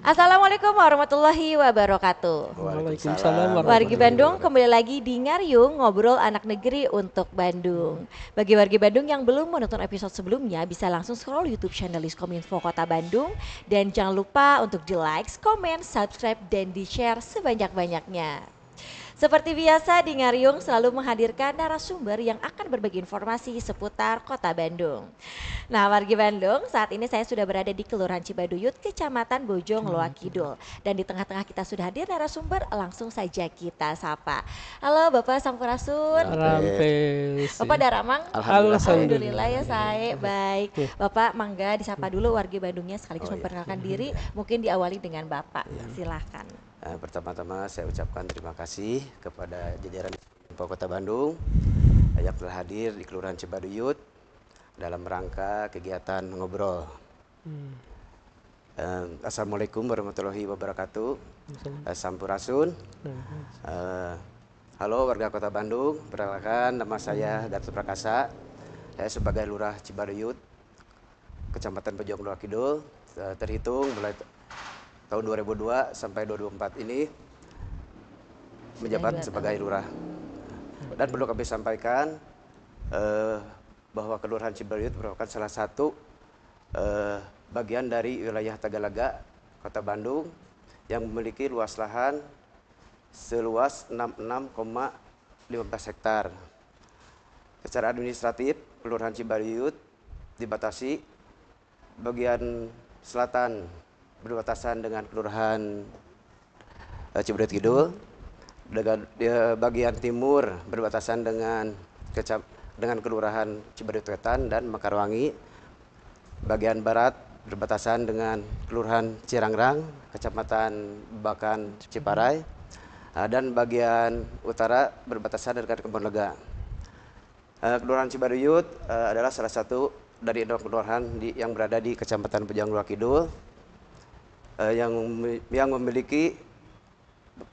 Assalamualaikum warahmatullahi wabarakatuh. Waalaikumsalam Wargi warahmatullahi Bandung wabarakatuh. kembali lagi di Ngariung ngobrol anak negeri untuk Bandung. Bagi wargi Bandung yang belum menonton episode sebelumnya bisa langsung scroll YouTube channel Diskominfo Kota Bandung dan jangan lupa untuk di like, comment, subscribe dan di share sebanyak-banyaknya. Seperti biasa di Ngariung selalu menghadirkan narasumber yang akan berbagi informasi seputar Kota Bandung. Nah, wargi Bandung, saat ini saya sudah berada di Kelurahan Cibaduyut, Kecamatan Bojong Loa Kidul. Dan di tengah-tengah kita sudah hadir narasumber, langsung saja kita sapa. Halo Bapak Sampurasun. Rampes. Bapak Daramang? Alhamdulillah. Ya saya, baik. Bapak Mangga disapa dulu wargi Bandungnya sekaligus memperkenalkan diri. Mungkin diawali dengan Bapak, silahkan. Pertama-tama saya ucapkan terima kasih kepada jajaran Diskominfo Kota Bandung yang telah hadir di Kelurahan Cibaduyut dalam rangka kegiatan ngobrol. Assalamualaikum warahmatullahi wabarakatuh. Sampurasun. Halo warga Kota Bandung, perkenalkan nama saya Gatot Prakasa. Saya sebagai Lurah Cibaduyut, Kecamatan Bojong Loa Kidul, terhitung mulai tahun 2002 sampai 2004 ini menjabat sebagai lurah. Dan perlu kami sampaikan bahwa Kelurahan Cibaduyut merupakan salah satu bagian dari wilayah Tagalaga, Kota Bandung yang memiliki luas lahan seluas 66,15 hektar. Secara administratif, Kelurahan Cibaduyut dibatasi bagian selatan berbatasan dengan Kelurahan Cibaduyut Kidul, bagian timur berbatasan dengan Kelurahan Cibaduyut Wetan dan Mekarwangi, bagian barat berbatasan dengan Kelurahan Cirangrang, Kecamatan Bakan Ciparai, dan bagian utara berbatasan dengan Kebonlega. Kelurahan Cibaduyut adalah salah satu dari 6 kelurahan yang berada di Kecamatan Bojong Loa Kidul yang memiliki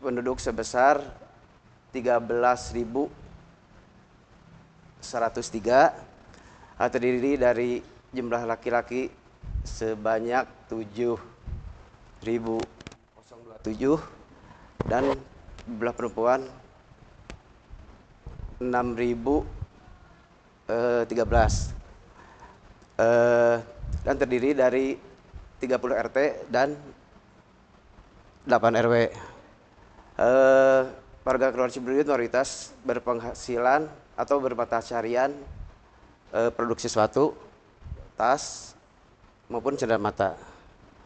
penduduk sebesar 13.103, terdiri dari jumlah laki-laki sebanyak 7.027 dan jumlah perempuan 6.013, dan terdiri dari 30 RT dan 8 RW. Warga Kelurahan Cibaduyut mayoritas berpenghasilan atau bermata carian produksi suatu, tas maupun cenderamata.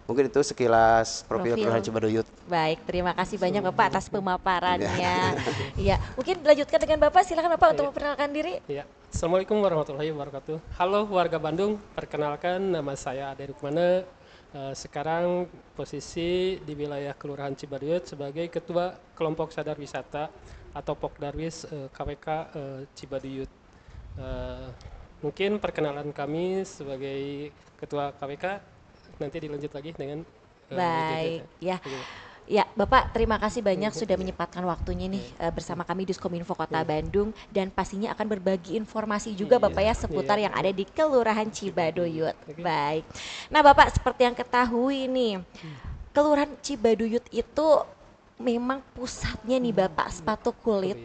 Mungkin itu sekilas profil Kelurahan Cibaduyut. Baik, terima kasih banyak Bapak atas pemaparannya. Iya, mungkin dilanjutkan dengan Bapak, silakan Bapak untuk memperkenalkan diri. Ya. Assalamualaikum warahmatullahi wabarakatuh. Halo warga Bandung, perkenalkan nama saya Ade Rukmana. Sekarang posisi di wilayah Kelurahan Cibaduyut sebagai Ketua Kelompok Sadar Wisata atau Pokdarwis KWK Cibaduyut. Mungkin perkenalan kami sebagai Ketua KWK nanti dilanjut lagi dengan baik, ya. Ya, Bapak terima kasih banyak sudah menyempatkan waktunya nih bersama kami di Diskominfo Kota Bandung dan pastinya akan berbagi informasi juga Bapak ya seputar yang ada di Kelurahan Cibaduyut. Baik. Nah, Bapak seperti yang ketahui nih, Kelurahan Cibaduyut itu memang pusatnya nih Bapak sepatu kulit.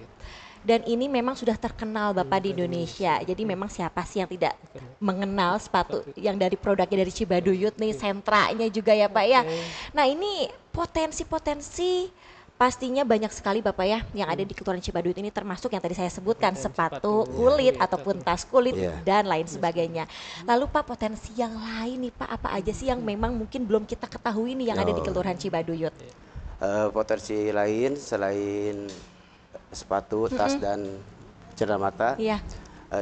Dan ini memang sudah terkenal Bapak di Indonesia. Jadi memang siapa sih yang tidak mengenal sepatu yang dari produknya dari Cibaduyut nih, sentranya juga ya Pak ya. Nah, ini potensi-potensi pastinya banyak sekali Bapak ya yang ada di Kelurahan Cibaduyut ini, termasuk yang tadi saya sebutkan sepatu kulit ataupun tas kulit dan lain sebagainya. Lalu Pak, potensi yang lain nih Pak, apa aja sih yang memang mungkin belum kita ketahui nih yang ada di Kelurahan Cibaduyut? Potensi lain selain sepatu, tas dan cenderamata,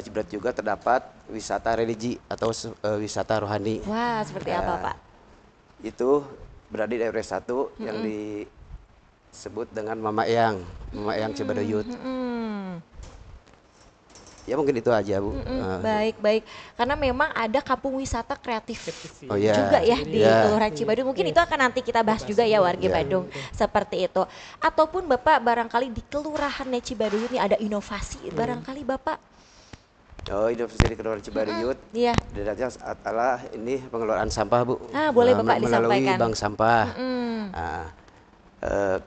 Cibaduyut juga terdapat wisata religi atau wisata rohani. Wah, seperti apa Pak? Itu berada di RW 1 yang disebut dengan Mama Eyang Cibaduyut. Ya mungkin itu aja Bu. Baik. Karena memang ada kampung wisata kreatif juga ya di Kelurahan Cibaduyut. Mungkin itu akan nanti kita bahas juga ya warga Bandung seperti itu. Ataupun Bapak barangkali di Kelurahan Cibaduyut ini ada inovasi barangkali Bapak Oh, inovasi di Kelurahan Cibaduyut. Iya. Dasarnya adalah ini pengelolaan sampah, Bu. Boleh Bapak Melalui disampaikan. bank sampah. Mm-mm. Nah, eh,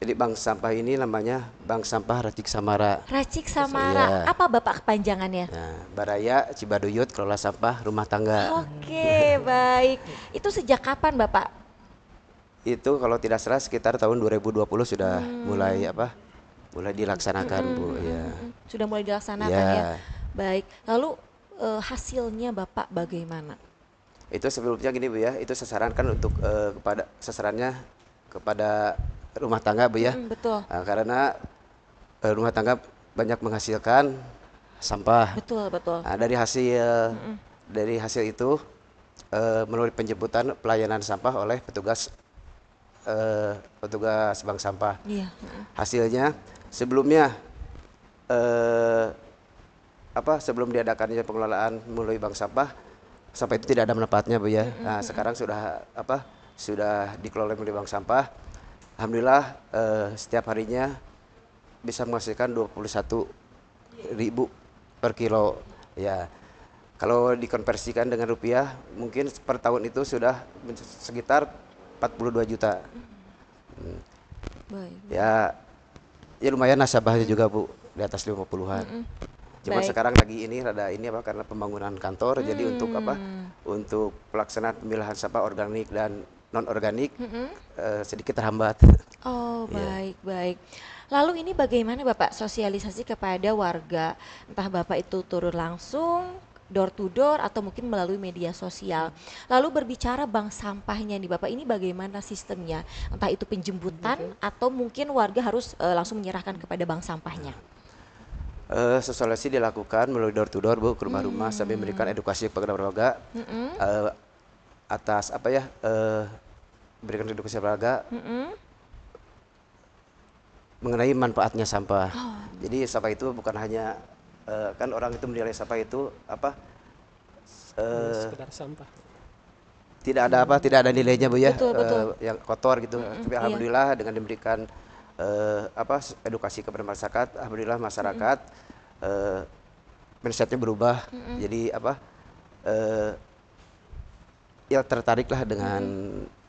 jadi bank sampah ini namanya Bank Sampah Racik Samara. Racik Samara, Iya. apa Bapak kepanjangannya? Nah, Baraya Cibaduyut kelola sampah rumah tangga. Oke, baik. Itu sejak kapan Bapak? Itu kalau tidak salah sekitar tahun 2020 sudah mulai mulai dilaksanakan, Bu. Ya. Sudah mulai dilaksanakan Iya. ya. Baik. Lalu hasilnya Bapak bagaimana? Itu sebelumnya gini, Bu ya. Itu sasaran kan untuk sasarannya kepada rumah tangga, Bu ya. Betul. Nah, karena rumah tangga banyak menghasilkan sampah. Betul, betul. Nah, dari hasil itu melalui penjemputan pelayanan sampah oleh petugas bank sampah. Iya. Hasilnya sebelumnya sebelum diadakannya pengelolaan melalui bank sampah itu tidak ada manfaatnya, Bu ya. Nah, sekarang sudah dikelola melalui bank sampah. Alhamdulillah setiap harinya bisa menghasilkan 21.000 per kilo. Ya, kalau dikonversikan dengan rupiah, mungkin per tahun itu sudah sekitar 42 juta. Baik. Ya lumayan nasabahnya juga, Bu, di atas 50-an. Cuma Baik. sekarang lagi ini karena pembangunan kantor, jadi untuk pelaksanaan pemilahan sampah organik dan non organik sedikit terhambat. Oh, Iya. baik, baik. Lalu ini bagaimana Bapak sosialisasi kepada warga? Entah Bapak itu turun langsung, door to door, atau mungkin melalui media sosial. Lalu berbicara bank sampahnya nih Bapak, ini bagaimana sistemnya? Entah itu penjemputan atau mungkin warga harus langsung menyerahkan kepada bank sampahnya. Sosialisasi dilakukan melalui door to door, Bu, ke rumah-rumah sambil memberikan edukasi kepada warga atas berikan edukasi kepada warga mengenai manfaatnya sampah. Jadi sampah itu bukan hanya kan orang itu menilai sampah itu Sekedar sampah. tidak ada nilainya, Bu ya. Betul, betul. Yang kotor gitu. Tapi Iya. alhamdulillah dengan diberikan edukasi kepada masyarakat, alhamdulillah masyarakat mindsetnya berubah. Jadi ya tertariklah dengan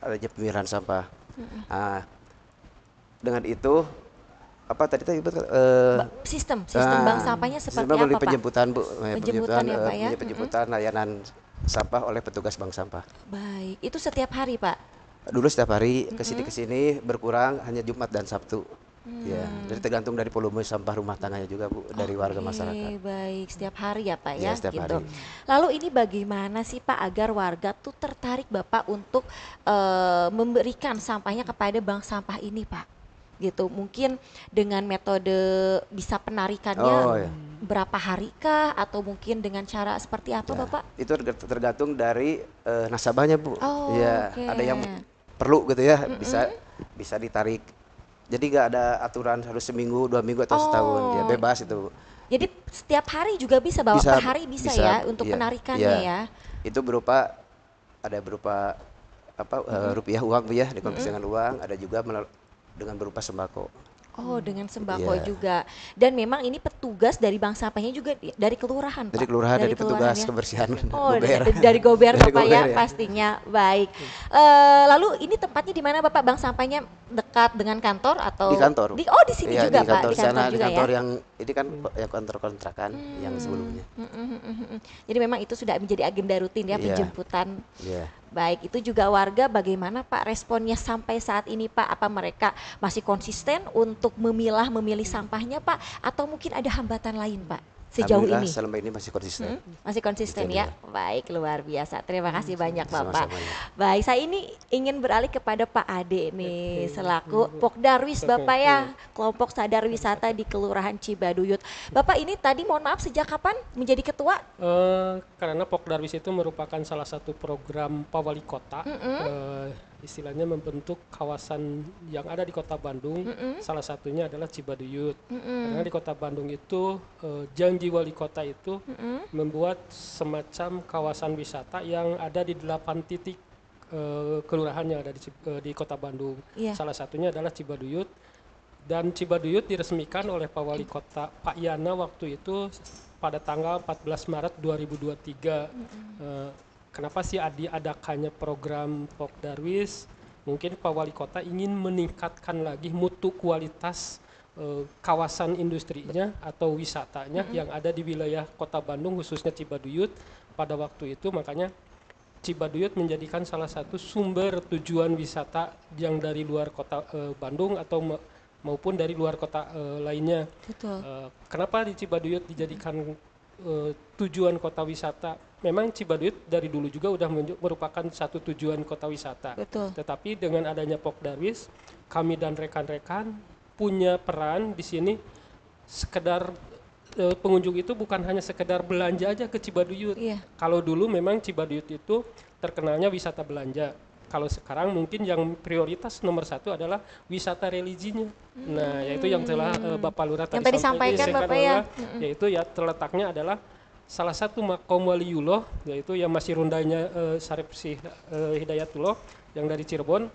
adanya pemilihan sampah. Nah, dengan itu Sistem bank sampahnya seperti sistem melalui apa Pak? penjemputan, Bu. Penjemputan ya, Pak, ya? Penjemputan layanan sampah oleh petugas bank sampah. Baik, itu setiap hari Pak? Dulu setiap hari kesini berkurang hanya Jumat dan Sabtu. Ya, jadi tergantung dari volume sampah rumah tangganya juga, Bu, dari warga masyarakat. Baik, setiap hari ya Pak Iya, ya, setiap gitu. hari. Lalu ini bagaimana sih Pak agar warga tuh tertarik Bapak untuk memberikan sampahnya kepada bank sampah ini Pak? Gitu, mungkin dengan metode bisa penarikannya Oh, ya. berapa hari kah, atau mungkin dengan cara seperti apa Ya, Bapak? itu tergantung dari nasabahnya, Bu. Oh, Ya, oke. ada yang perlu gitu ya, bisa ditarik. Jadi nggak ada aturan harus seminggu, 2 minggu atau setahun. Ya Oh. bebas itu. Jadi setiap hari juga bisa Bapak, per hari bisa ya untuk iya, penarikannya iya. ya? Itu berupa rupiah uang, Bu ya, dikonversi dengan uang, ada juga dengan berupa sembako. Oh, dengan sembako Iya. juga. Dan memang ini petugas dari bank sampahnya juga dari kelurahan, Dari Pak? kelurahan, dari petugas ya? kebersihan. Oh, Gober. dari Gober Dari Bapak Gober, ya, ya. pastinya. Baik. Lalu ini tempatnya di mana Bapak? Bank sampahnya dekat dengan kantor atau Di kantor. di sini Iya, juga di Pak, kantor di kantor sana, di juga kantor ya. yang ini kan yang kantor kontrakan yang sebelumnya. Jadi memang itu sudah menjadi agenda rutin ya, Iya. penjemputan. Iya. Baik, itu juga warga bagaimana Pak responnya sampai saat ini Pak? Apa mereka masih konsisten untuk memilih sampahnya Pak? Atau mungkin ada hambatan lain Pak sejauh Alhamdulillah ini? selama ini masih konsisten. Masih konsisten Gitu, ya? Baik, luar biasa. Terima kasih banyak Bapak. Sama-sama, ya. Baik, saya ini ingin beralih kepada Pak Ade nih, selaku Pokdarwis Bapak ya, kelompok sadar wisata di Kelurahan Cibaduyut. Bapak ini tadi mohon maaf sejak kapan menjadi ketua? Karena Pokdarwis itu merupakan salah satu program Pak Wali Kota, istilahnya membentuk kawasan yang ada di Kota Bandung. Salah satunya adalah Cibaduyut. Karena di Kota Bandung itu janji Wali Kota itu membuat semacam kawasan wisata yang ada di 8 titik kelurahan yang ada di Kota Bandung. Iya. Salah satunya adalah Cibaduyut. Dan Cibaduyut diresmikan oleh Pak Wali Kota Pak Yana waktu itu pada tanggal 14 Maret 2023. Kenapa sih diadakannya program Pok Darwis? Mungkin Pak Wali Kota ingin meningkatkan lagi mutu kualitas kawasan industrinya atau wisatanya yang ada di wilayah Kota Bandung, khususnya Cibaduyut pada waktu itu. Makanya Cibaduyut menjadikan salah satu sumber tujuan wisata yang dari luar kota Bandung atau maupun dari luar kota lainnya. Betul. Kenapa di Cibaduyut dijadikan tujuan kota wisata? Memang Cibaduyut dari dulu juga udah merupakan satu tujuan kota wisata. Betul. Tetapi dengan adanya Pok Darwis, kami dan rekan-rekan punya peran di sini. Sekedar pengunjung itu bukan hanya sekedar belanja aja ke Cibaduyut. Iya. Kalau dulu memang Cibaduyut itu terkenalnya wisata belanja. Kalau sekarang mungkin yang prioritas nomor satu adalah wisata religinya. Nah, yaitu yang telah Bapak Lurah Yang tadi sampaikan Bapak ya. Yaitu ya terletaknya adalah salah satu makom waliullah, yaitu yang masih rundanya Syarif Hidayatullah yang dari Cirebon,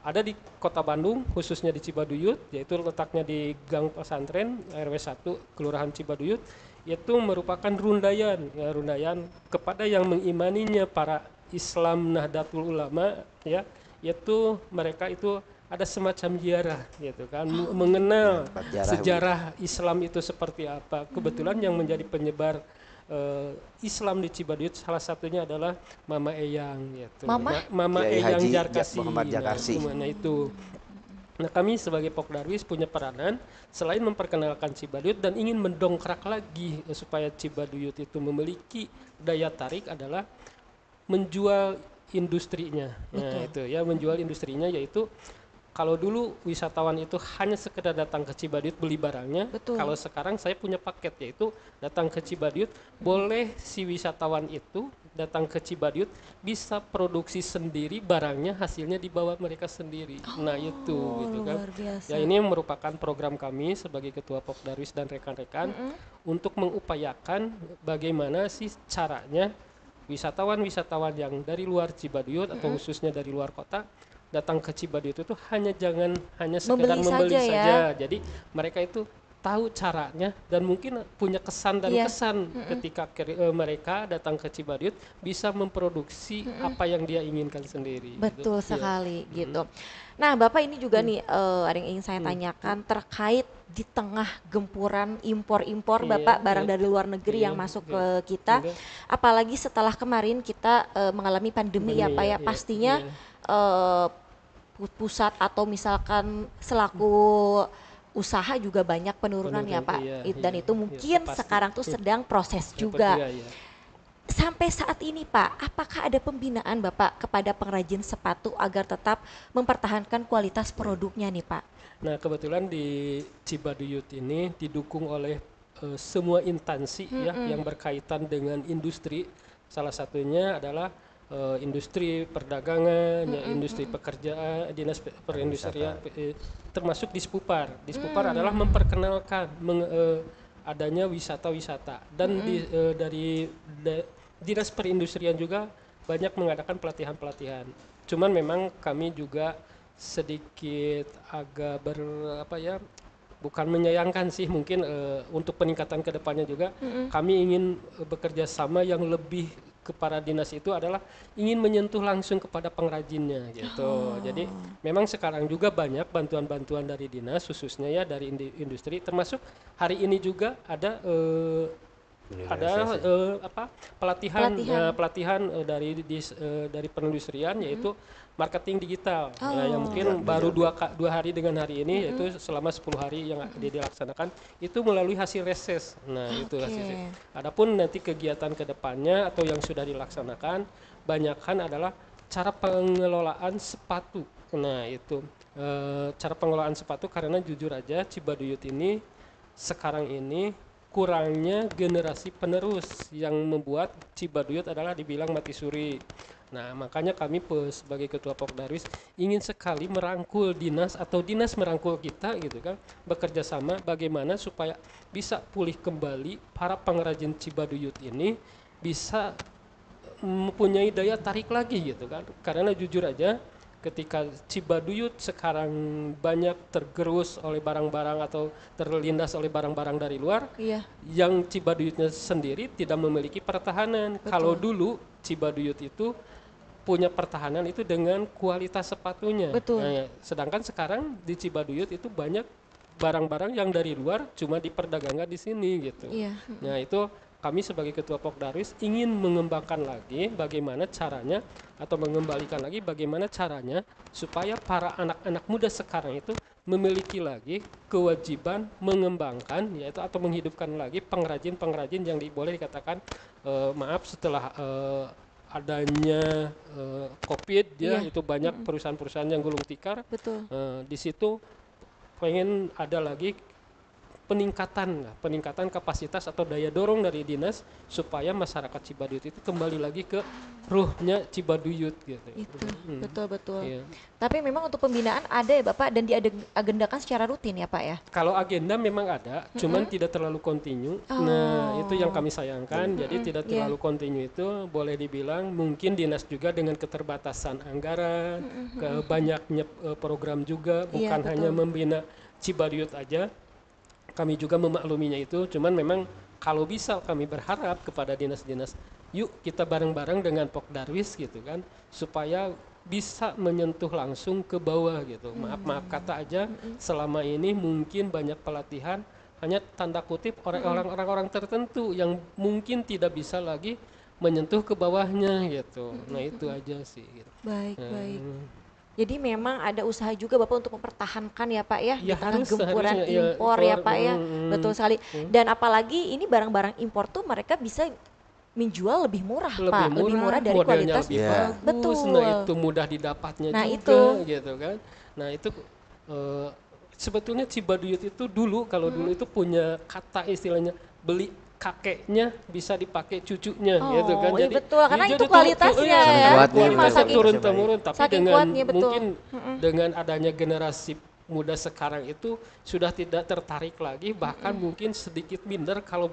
ada di Kota Bandung, khususnya di Cibaduyut, yaitu letaknya di Gang Pesantren RW 1 Kelurahan Cibaduyut, yaitu merupakan rundayan kepada yang mengimaninya para Islam Nahdlatul Ulama, ya, yaitu mereka itu ada semacam ziarah gitu kan, mengenal sejarah Islam itu seperti apa. Kebetulan yang menjadi penyebar Islam di Cibaduyut salah satunya adalah Mama Eyang, gitu. Mama Eyang Jarkasi. Muhammad Jarkasi. Nah, itu. Nah, kami sebagai Pok Darwis punya peranan selain memperkenalkan Cibaduyut dan ingin mendongkrak lagi supaya Cibaduyut itu memiliki daya tarik adalah menjual industrinya. Nah, itu ya, menjual industrinya, yaitu kalau dulu wisatawan itu hanya sekedar datang ke Cibaduyut beli barangnya. Betul. Kalau sekarang saya punya paket, yaitu datang ke Cibaduyut, boleh si wisatawan itu datang ke Cibaduyut bisa produksi sendiri barangnya, hasilnya dibawa mereka sendiri. Nah, itu gitu kan. Luar biasa. Ya, ini merupakan program kami sebagai Ketua Pok Darwis dan rekan-rekan untuk mengupayakan bagaimana sih caranya wisatawan-wisatawan yang dari luar Cibaduyut atau khususnya dari luar kota datang ke Cibaduyut itu hanya sekedar membeli saja. Jadi mereka itu tahu caranya dan mungkin punya kesan dan kesan ketika mereka datang ke Cibaduyut bisa memproduksi apa yang dia inginkan sendiri. Betul gitu. sekali gitu. Nah, Bapak ini juga nih ada yang ingin saya tanyakan terkait di tengah gempuran impor-impor Bapak barang dari luar negeri yang masuk ke kita, apalagi setelah kemarin kita mengalami pandemi ya Pak ya, pastinya pusat atau misalkan selaku usaha juga banyak penurunan ya Pak, dan itu mungkin sekarang tuh sedang proses juga. Sampai saat ini Pak, apakah ada pembinaan Bapak kepada pengrajin sepatu agar tetap mempertahankan kualitas produknya nih Pak? Nah, kebetulan di Cibaduyut ini didukung oleh semua instansi ya yang berkaitan dengan industri. Salah satunya adalah industri perdagangan, ya, industri pekerjaan, dinas perindustrian, termasuk Dispupar. Dispupar adalah memperkenalkan adanya wisata-wisata dan dari dinas perindustrian juga banyak mengadakan pelatihan-pelatihan. Cuman memang kami juga sedikit agak bukan menyayangkan sih, mungkin untuk peningkatan kedepannya juga kami ingin bekerja sama yang lebih kepada dinas itu adalah ingin menyentuh langsung kepada pengrajinnya gitu. Jadi memang sekarang juga banyak bantuan-bantuan dari dinas, khususnya ya dari industri, termasuk hari ini juga ada pelatihan dari perindustrian, yaitu marketing digital yang mungkin baru dua hari dengan hari ini, yaitu selama 10 hari yang dilaksanakan itu melalui hasil reses. Nah, itu hasil. Adapun nanti kegiatan kedepannya atau yang sudah dilaksanakan banyakkan adalah cara pengelolaan sepatu. Nah, itu cara pengelolaan sepatu, karena jujur aja Cibaduyut ini sekarang ini kurangnya generasi penerus yang membuat Cibaduyut adalah dibilang mati suri. Nah, makanya kami sebagai Ketua Pok Darwis ingin sekali merangkul dinas atau dinas merangkul kita gitu kan, bekerja sama bagaimana supaya bisa pulih kembali para pengrajin Cibaduyut ini bisa mempunyai daya tarik lagi gitu kan. Karena jujur aja ketika Cibaduyut sekarang banyak tergerus oleh barang-barang atau terlindas oleh barang-barang dari luar, Iya, yang Cibaduyutnya sendiri tidak memiliki pertahanan. Kalau dulu Cibaduyut itu punya pertahanan itu dengan kualitas sepatunya. Betul. Nah, sedangkan sekarang di Cibaduyut itu banyak barang-barang yang dari luar cuma diperdagangkan di sini gitu. iya. Nah itu kami sebagai Ketua Pokdarwis ingin mengembangkan lagi bagaimana caranya atau mengembalikan lagi bagaimana caranya supaya para anak-anak muda sekarang itu memiliki lagi kewajiban mengembangkan yaitu atau menghidupkan lagi pengrajin-pengrajin yang boleh dikatakan maaf setelah adanya COVID ya itu banyak perusahaan-perusahaan yang gulung tikar. Betul. Di situ pengen ada lagi peningkatan kapasitas atau daya dorong dari dinas supaya masyarakat Cibaduyut itu kembali lagi ke ruhnya Cibaduyut gitu. Itu, betul. Iya. Tapi memang untuk pembinaan ada ya Bapak dan diagendakan secara rutin ya Pak ya? Kalau agenda memang ada, cuman tidak terlalu kontinu. Nah, itu yang kami sayangkan. Jadi tidak terlalu kontinu itu boleh dibilang mungkin dinas juga dengan keterbatasan anggaran, banyaknya program juga, bukan betul. hanya membina Cibaduyut aja. Kami juga memakluminya itu, cuman memang kalau bisa kami berharap kepada dinas-dinas, yuk kita bareng-bareng dengan Pokdarwis gitu kan, supaya bisa menyentuh langsung ke bawah gitu. Maaf kata aja, selama ini mungkin banyak pelatihan hanya tanda kutip orang-orang tertentu yang mungkin tidak bisa lagi menyentuh ke bawahnya gitu. Nah itu aja sih. Gitu. Baik. Jadi memang ada usaha juga Bapak untuk mempertahankan ya Pak ya, di tengah gempuran impor ya Pak ya, betul sekali. Dan apalagi ini barang-barang impor tuh mereka bisa menjual lebih murah Pak, lebih murah dari modelnya kualitas. lebih bagus. Betul. Nah itu mudah didapatnya Nah, juga itu. gitu kan. Nah itu sebetulnya Cibaduyut itu dulu kalau dulu itu punya kata istilahnya beli kakeknya bisa dipakai cucunya gitu kan. Iya Jadi betul, karena jadi itu kualitasnya Saking ya. kuatnya Memang gitu. saking turun temurun tapi saking dengan kuatnya, betul. mungkin dengan adanya generasi muda sekarang itu sudah tidak tertarik lagi bahkan mungkin sedikit minder kalau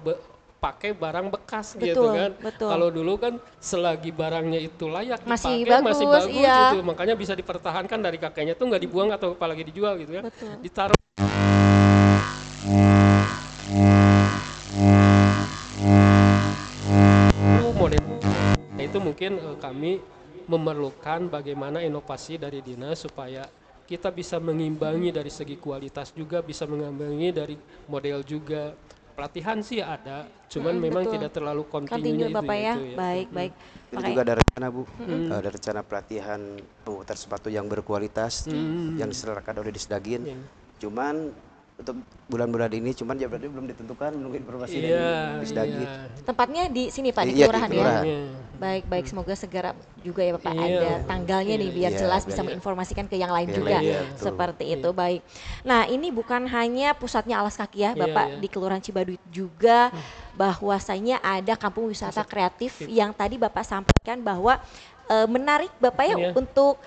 pakai barang bekas gitu Betul, kan. betul. Kalau dulu kan selagi barangnya itu layak Masih dipakai masih bagus, bagus iya. gitu. Makanya bisa dipertahankan dari kakeknya tuh nggak dibuang atau apalagi dijual gitu kan. Betul. Ditaruh model. Nah, itu mungkin kami memerlukan bagaimana inovasi dari dinas supaya kita bisa mengimbangi dari segi kualitas juga, bisa mengimbangi dari model juga. Pelatihan sih ada, cuman memang betul. tidak terlalu Continue kontinunya Bapak ya. itu ya. Baik. Itu juga ada rencana Bu, ada rencana pelatihan pembuatan sepatu yang berkualitas yang diselenggarakan oleh Disdagin. Iya. Cuman untuk bulan-bulan ini cuman ya berarti belum ditentukan, menunggu informasi dari Iya, Disdagin. iya. Tempatnya di sini Pak, di Iya, di kelurahan ya. kelurahan. Iya. Baik, semoga segera juga ya Bapak Iya. ada tanggalnya nih biar Iya, jelas biar bisa ya. menginformasikan ke yang lain Yang juga. lain, iya, betul. Seperti itu, baik. Nah, ini bukan hanya pusatnya alas kaki ya, Iya, Bapak iya. di Kelurahan Cibaduyut juga bahwasanya ada kampung wisata kreatif yang tadi Bapak sampaikan bahwa menarik Bapak ya Iya. untuk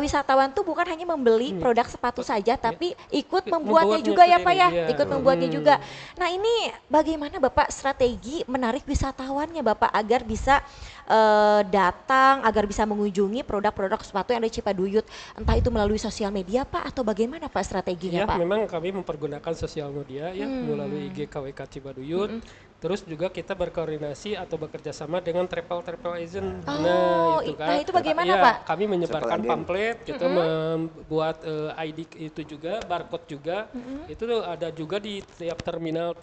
wisatawan tuh bukan hanya membeli produk sepatu saja tapi ikut membuatnya Membuatnya juga ya Pak ya, sendiri, iya. ikut membuatnya juga. Nah, ini bagaimana Bapak strategi menarik wisatawannya Bapak agar bisa datang, agar bisa mengunjungi produk-produk sepatu yang ada di Cibaduyut, entah itu melalui sosial media Pak atau bagaimana Pak strateginya Ya, Pak? memang kami mempergunakan sosial media ya melalui IG KWK Cibaduyut. Terus juga kita berkoordinasi atau bekerja sama dengan travel agent. Oh, nah itu bagaimana, ya, Pak? Kami menyebarkan Travel agent. pamflet, kita membuat ID itu juga, barcode juga. Itu tuh ada juga di tiap terminal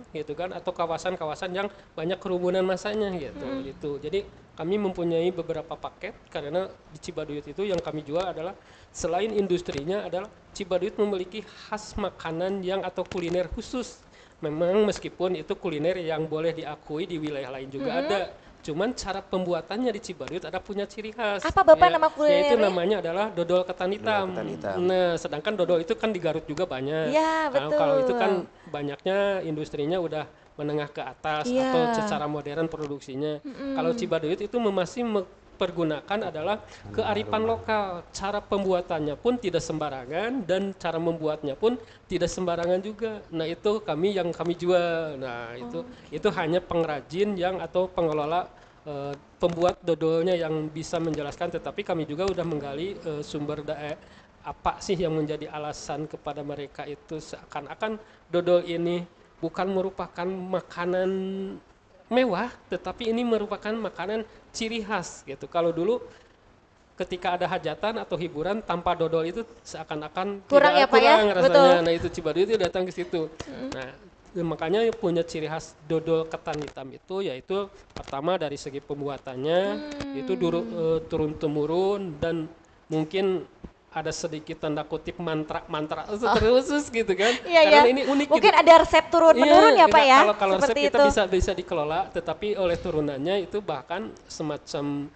gitu kan, atau kawasan-kawasan yang banyak kerumunan masanya gitu. Itu. Jadi kami mempunyai beberapa paket karena di Cibaduyut itu yang kami jual adalah selain industrinya adalah Cibaduyut memiliki khas makanan yang atau kuliner khusus. Memang meskipun itu kuliner yang boleh diakui di wilayah lain juga ada. Cuman cara pembuatannya di Cibaduyut ada punya ciri khas. Apa Bapak Ya, nama kulinernya? Yaitu namanya adalah dodol ketan hitam. ketan hitam. Nah, sedangkan dodol itu kan di Garut juga banyak. Iya, Nah, kalau itu betul. kan banyaknya industrinya udah menengah ke atas Iya. atau secara modern produksinya. Kalau Cibaduyut itu masih pergunakan adalah kearifan lokal. Cara pembuatannya pun tidak sembarangan dan cara membuatnya pun tidak sembarangan juga. Nah, itu kami jual. Nah, itu hanya pengrajin yang atau pengelola pembuat dodolnya yang bisa menjelaskan, tetapi kami juga udah menggali sumber apa sih yang menjadi alasan kepada mereka itu seakan-akan dodol ini bukan merupakan makanan mewah, tetapi ini merupakan makanan ciri khas gitu. Kalau dulu ketika ada hajatan atau hiburan tanpa dodol itu seakan-akan Kurang ya, Pak, ya? kurang rasanya. Betul. Nah itu Cibaduyut itu datang ke situ. Nah makanya punya ciri khas dodol ketan hitam itu yaitu pertama dari segi pembuatannya itu turun temurun dan mungkin ada sedikit tanda kutip mantra terkhusus gitu kan. Iya, Karena iya. ini unik Mungkin gitu. ada resep turun menurun ya, Pak, enggak, ya? Kalau resep Seperti kita itu. bisa dikelola, tetapi oleh turunannya itu bahkan semacam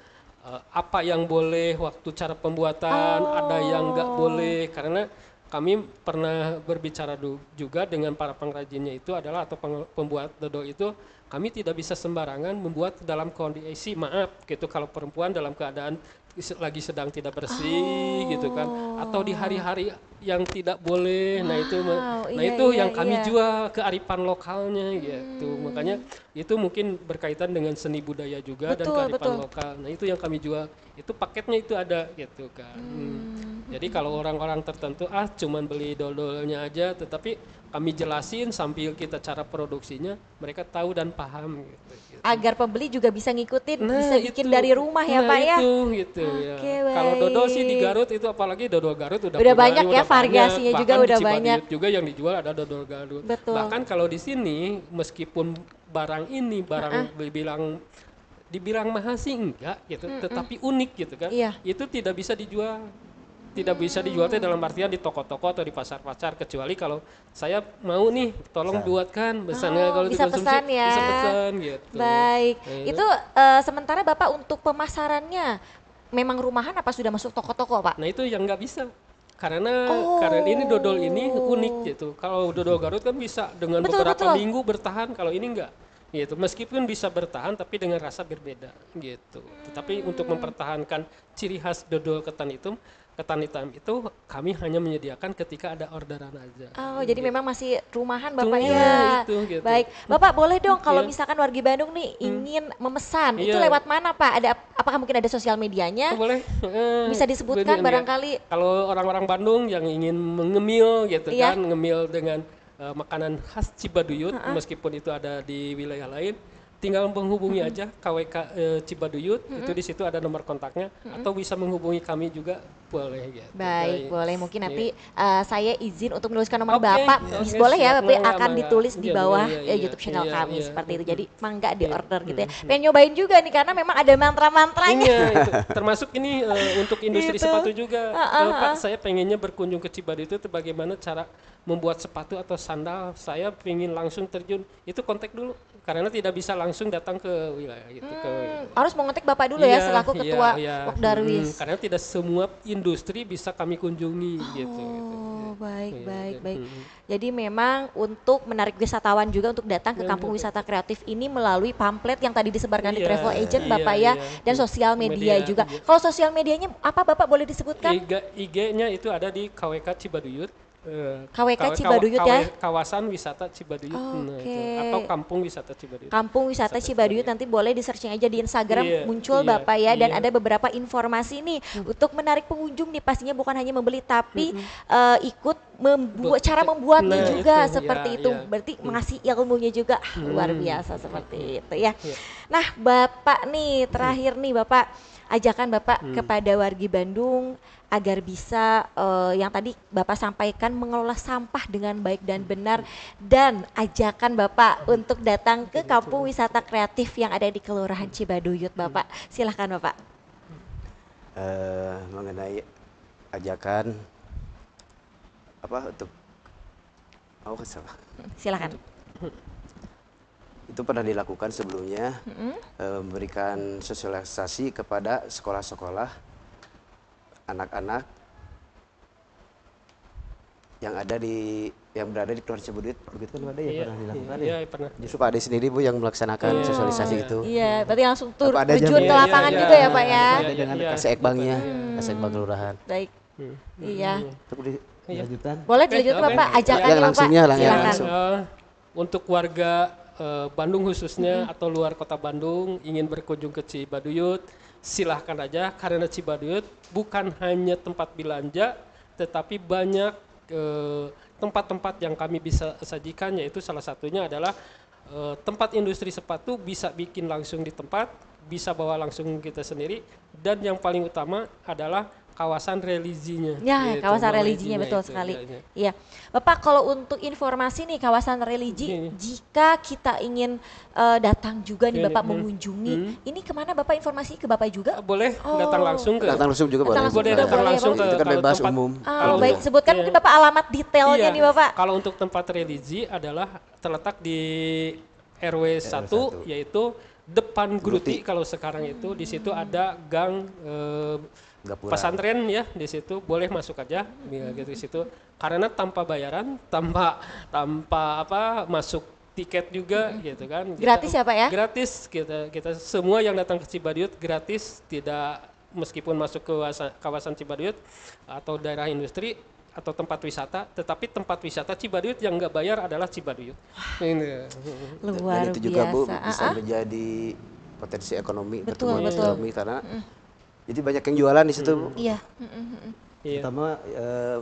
apa yang boleh waktu cara pembuatan, ada yang nggak boleh karena kami pernah berbicara juga dengan para pengrajinnya itu adalah atau pembuat dodol itu kami tidak bisa sembarangan membuat dalam kondisi maaf gitu kalau perempuan dalam keadaan lagi sedang tidak bersih gitu kan atau di hari-hari yang tidak boleh. Nah itu iya, yang kami iya. jual kearifan lokalnya gitu. Makanya itu mungkin berkaitan dengan seni budaya juga dan Betul, kearifan betul. lokal. Nah itu yang kami jual. Itu paketnya itu ada gitu kan. Jadi kalau orang-orang tertentu cuman beli dodolnya aja, tetapi kami jelasin sambil kita cara produksinya, mereka tahu dan paham gitu. Agar pembeli juga bisa ngikutin, bisa bikin itu. dari rumah ya, Pak, ya? Itu gitu ya. Oke, Kalau dodol sih di baik. Garut itu apalagi dodol Garut udah Udah punya, banyak ya, udah variasinya banyak. juga Bahkan udah di Cibaduyut banyak. juga yang dijual ada dodol Garut. Betul. Bahkan kalau di sini meskipun barang ini dibilang mahal sih enggak gitu, tetapi unik gitu kan. Iya. Itu tidak bisa dijual. Tidak bisa dijual dalam artian di toko-toko atau di pasar-pasar kecuali kalau saya mau nih tolong buatkan misalnya kalau bisa dikonsumsi pesan ya. bisa pesan gitu. Baik. Nah, Itu sementara Bapak untuk pemasarannya memang rumahan apa sudah masuk toko-toko, Pak? Nah itu yang nggak bisa karena ini dodol ini unik gitu. Kalau dodol Garut kan bisa dengan Betul, beberapa betul. minggu bertahan, kalau ini enggak gitu. Meskipun bisa bertahan tapi dengan rasa berbeda gitu. Tetapi untuk mempertahankan ciri khas dodol ketan hitam itu kami hanya menyediakan ketika ada orderan aja. Oh, jadi memang masih rumahan Bapak Iya, ya. itu, gitu. Baik. Bapak boleh dong kalau Iya. misalkan wargi Bandung nih ingin memesan, itu Iya. lewat mana, Pak? Apakah mungkin ada sosial medianya? Boleh. Bisa disebutkan Bener, ya. barangkali. Kalau orang-orang Bandung yang ingin mengemil gitu Iya. kan, ngemil dengan makanan khas Cibaduyut meskipun itu ada di wilayah lain, tinggal menghubungi aja KWK Cibaduyut, itu di situ ada nomor kontaknya atau bisa menghubungi kami juga boleh gitu. Baik, boleh. Mungkin nanti saya izin untuk menuliskan nomor Oke, Bapak. oke, Boleh ya, siap. Bapak Mangga, akan mangga. ditulis di Iya, bawah iya, iya, YouTube channel iya, kami iya. seperti itu. Jadi mangga di order gitu ya. Pengen nyobain juga nih karena memang ada mantra-mantranya. Iya, itu. Termasuk ini untuk industri Gitu. sepatu juga. Pak, saya pengennya berkunjung ke Cibaduyut itu bagaimana cara membuat sepatu atau sandal. Saya pengen langsung terjun. Itu kontak dulu. Karena tidak bisa langsung datang ke wilayah itu. Harus mengontak Bapak dulu ya selaku ketua Wokdarwis. Karena tidak semua industri bisa kami kunjungi gitu. Oh, baik, Iya, baik, iya. baik. Jadi memang untuk menarik wisatawan juga untuk datang ke Kampung Wisata Kreatif ini melalui pamflet yang tadi disebarkan di Iya, travel agent iya, Bapak ya, iya. dan sosial media Media, juga. iya. Kalau sosial medianya apa Bapak boleh disebutkan? IG-nya itu ada di KWK Cibaduyut. KWK Cibaduyut ya? Kawasan wisata Cibaduyut. Oke. Atau Kampung Wisata Cibaduyut. Kampung Wisata Cibaduyut nanti boleh di searching aja di Instagram Iya, muncul iya, Bapak ya, dan iya. ada beberapa informasi nih untuk menarik pengunjung nih, pastinya bukan hanya membeli tapi ikut cara membuatnya Nah, juga itu, seperti ya, itu, ya. berarti mengasih ilmunya juga luar biasa seperti itu ya. Iya. Nah Bapak nih terakhir nih Bapak, ajakan Bapak kepada wargi Bandung agar bisa yang tadi Bapak sampaikan mengelola sampah dengan baik dan benar, dan ajakan Bapak untuk datang ke Kampung Wisata Kreatif yang ada di Kelurahan Cibaduyut Bapak. Silahkan Bapak. Mengenai ajakan apa untuk salah. Silahkan. Itu pernah dilakukan sebelumnya, memberikan sosialisasi kepada sekolah-sekolah anak-anak yang berada di Kelurahan Cibaduyut, begitu kan ada ya, pernah dilakukan ya. Iya, pernah. Justru Pak Ade sendiri Bu yang melaksanakan sosialisasi itu. Iya, berarti langsung Apa ada terjun ke jamnya? lapangan Iya, juga ya Pak ya. iya. Ada dengan Kasebangnya, Kasebang Kelurahan. Baik. Iya. Untuk dilanjutan. Boleh dilanjutkan Oke. Bapak, ajakannya Yang langsungnya, Bapak. yang Silakan. langsung. Untuk warga Bandung khususnya atau luar kota Bandung ingin berkunjung ke Cibaduyut, silahkan aja karena Cibaduyut bukan hanya tempat belanja, tetapi banyak tempat-tempat yang kami bisa sajikan, yaitu salah satunya adalah tempat industri sepatu bisa bikin langsung di tempat, bisa bawa langsung kita sendiri, dan yang paling utama adalah kawasan religinya. Ya, gitu, kawasan religinya betul sekali. Iya, Bapak kalau untuk informasi nih kawasan religi, jika kita ingin datang juga nih Bapak mengunjungi, ini kemana Bapak informasi ke Bapak juga? Boleh datang langsung ke. Datang langsung juga boleh. Boleh datang langsung ke. Itu kan kalau bebas tempat- umum. kalau Baik, untuk- sebutkan mungkin Bapak alamat detailnya nih Bapak. Kalau untuk tempat religi adalah terletak di RW 1, yaitu depan Gruti kalau sekarang itu. Di situ ada gang Gapura. pesantren ya, di situ boleh masuk aja gitu di situ. Karena tanpa bayaran, tanpa masuk tiket juga gitu kan. Gratis ya Pak ya? Gratis, kita semua yang datang ke Cibaduyut gratis, tidak meskipun masuk ke kawasan Cibaduyut atau daerah industri atau tempat wisata, tetapi tempat wisata Cibaduyut yang nggak bayar adalah Cibaduyut. Ini. Luar Dan itu juga Bu biasa. bisa menjadi potensi ekonomi, Betul, pertumbuhan betul. ekonomi karena jadi banyak yang jualan di situ Bu. Iya. Iya. Terutama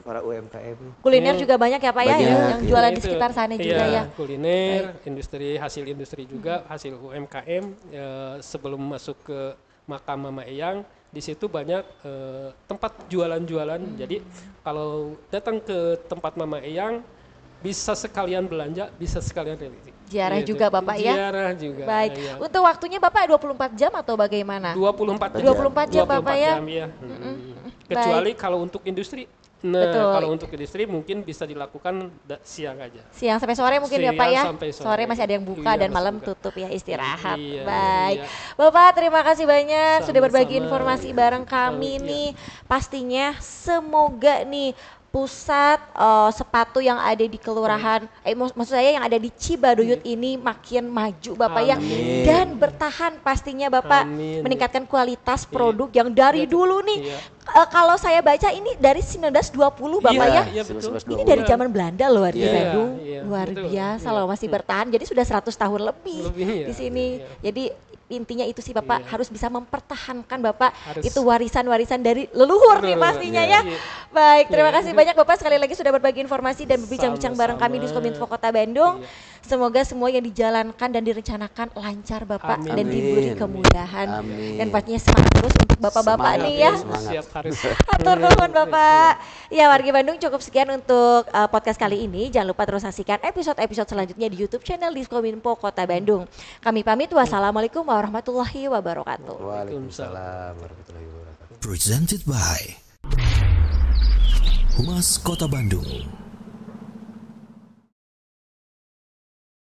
para UMKM. Kuliner juga banyak ya Pak ya, Banyak, yang iya. jualan di Itu, sekitar sana juga iya, ya. kuliner, hasil industri juga, hasil UMKM. Sebelum masuk ke makam Mama Eyang, di situ banyak tempat jualan-jualan. Jadi kalau datang ke tempat Mama Eyang, bisa sekalian belanja, bisa sekalian religi. Ziarah Gitu. juga Bapak ya. Ziarah juga. Baik. Iya. Untuk waktunya Bapak 24 jam atau bagaimana? 24 jam. 24 jam, Bapak ya. jam, iya. Kecuali kalau untuk industri. Nah, Betul. kalau untuk industri mungkin bisa dilakukan siang aja. Siang sampai sore mungkin ya Pak ya. Siang sampai sore. Sore masih ada yang buka Iya, dan masih malam buka. tutup ya istirahat. Iya, Baik. iya. Bapak terima kasih banyak sudah berbagi Sama-sama. informasi bareng kami Iya. nih. Pastinya semoga nih pusat sepatu yang ada di kelurahan, maksud saya yang ada di Cibaduyut ini makin maju Bapak ya, Amin. dan bertahan pastinya Bapak Amin. meningkatkan kualitas produk yang dari dulu nih. Iya. Kalau saya baca ini dari 1920 Bapak ya. Iya, betul. Ini dari zaman Belanda loh di Iya, Bandung, iya, luar betul. biasa Iya. loh masih bertahan. Jadi sudah 100 tahun lebih Lebih, di ya. sini. Iya. Jadi intinya itu sih Bapak Iya. harus bisa mempertahankan Bapak Harus. itu warisan-warisan dari leluhur nih Leluhur, pastinya iya. ya. Iya. Baik, terima Iya. kasih banyak Bapak sekali lagi sudah berbagi informasi dan berbincang-bincang bareng kami di Sama-sama. Diskominfo Kota Bandung. Iya. Semoga semua yang dijalankan dan direncanakan lancar Bapak Amin. dan diberi Amin. kemudahan. Amin. Dan pastinya semangat terus untuk Bapak-bapak Semangat, nih ya. semangat. Siap harus. Atur nuhun Bapak. Ya wargi Bandung, cukup sekian untuk podcast kali ini. Jangan lupa terus saksikan episode-episode selanjutnya di YouTube channel Diskominfo Kota Bandung. Kami pamit, wassalamualaikum warahmatullahi wabarakatuh. Waalaikumsalam warahmatullahi wabarakatuh. Presented by Humas Kota Bandung.